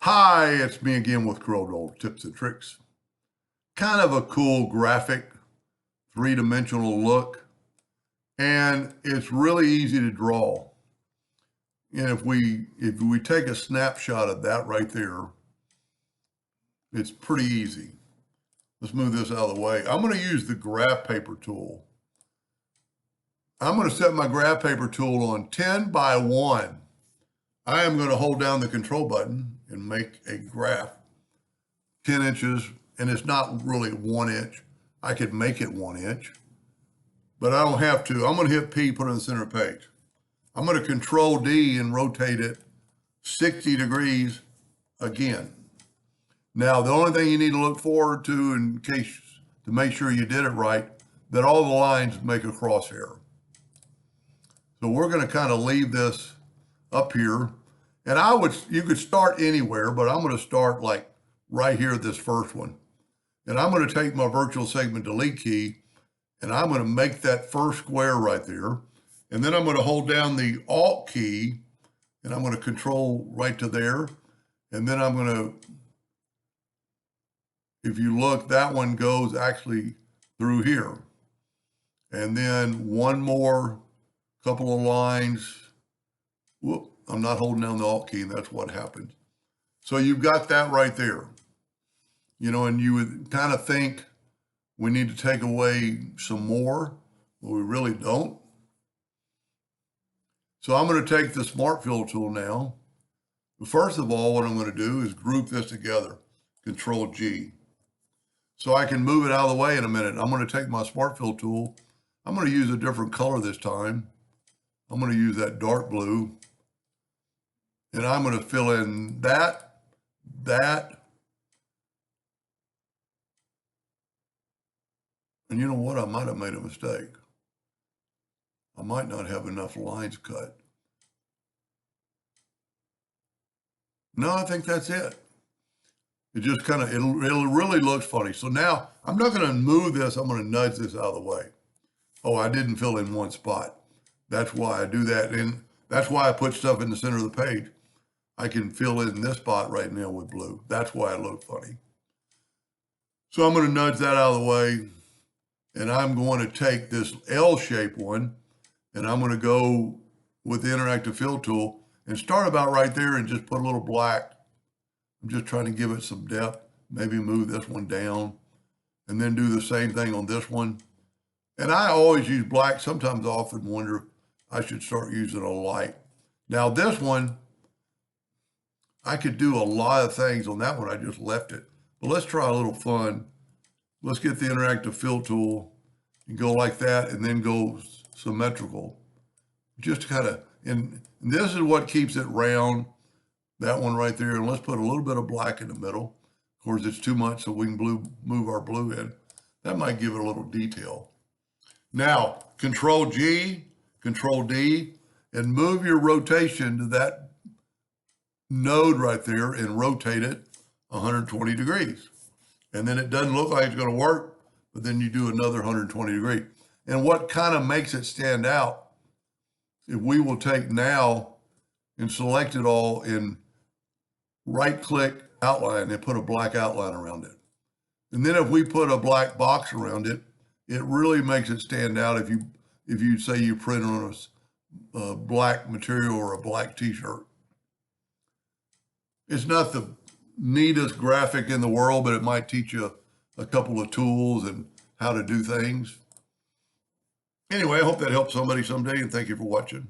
Hi, it's me again with Corel tips and tricks. Kind of a cool graphic, three-dimensional look, and it's really easy to draw. And if we take a snapshot of that right there, it's pretty easy. Let's move this out of the way. I'm going to use the graph paper tool. I'm going to set my graph paper tool on 10 by 1. I am going to hold down the control button and make a graph 10 inches, and it's not really 1 inch. I could make it 1 inch, but I don't have to. I'm going to hit P, put it in the center of the page. I'm going to Control D and rotate it 60 degrees again. Now, the only thing you need to look forward to in case to make sure you did it right, that all the lines make a crosshair. So we're going to kind of leave this up here. And you could start anywhere, but I'm going to start like right here at this first one. And I'm going to take my virtual segment delete key and I'm going to make that first square right there. And then I'm going to hold down the Alt key and I'm going to control right to there. And then I'm going to, if you look, that one goes actually through here. And then one more couple of lines. Whoop, I'm not holding down the Alt key, and that's what happened. So you've got that right there. You know, and you would kind of think we need to take away some more, but we really don't. So I'm going to take the Smart Fill tool now. First of all, what I'm going to do is group this together, Control G. So I can move it out of the way in a minute. I'm going to take my Smart Fill tool. I'm going to use a different color this time. I'm going to use that dark blue. And I'm going to fill in that. And you know what? I might have made a mistake. I might not have enough lines cut. No, I think that's it. It just kind of, it really looks funny. So now I'm not going to move this. I'm going to nudge this out of the way. Oh, I didn't fill in one spot. That's why I do that. And that's why I put stuff in the center of the page. I can fill in this spot right now with blue. That's why it looked funny. So I'm going to nudge that out of the way. And I'm going to take this L-shaped one and I'm going to go with the interactive fill tool and start about right there and just put a little black. I'm just trying to give it some depth. Maybe move this one down and then do the same thing on this one. And I always use black. Sometimes I often wonder if I should start using a light. Now this one, I could do a lot of things on that one. I just left it. But let's try a little fun. Let's get the interactive fill tool and go like that and then go symmetrical. Just kind of, and this is what keeps it round, that one right there. And let's put a little bit of black in the middle. Of course, it's too much, so we can move our blue in. That might give it a little detail. Now, Control G, Control D, and move your rotation to that node right there and rotate it 120 degrees. And then it doesn't look like it's going to work, but then you do another 120 degree. And what kind of makes it stand out, if we will take now and select it all and right click outline and put a black outline around it. And then if we put a black box around it, it really makes it stand out if you say you print on a black material or a black t-shirt. It's not the neatest graphic in the world, but it might teach you a couple of tools and how to do things. Anyway, I hope that helps somebody someday, and thank you for watching.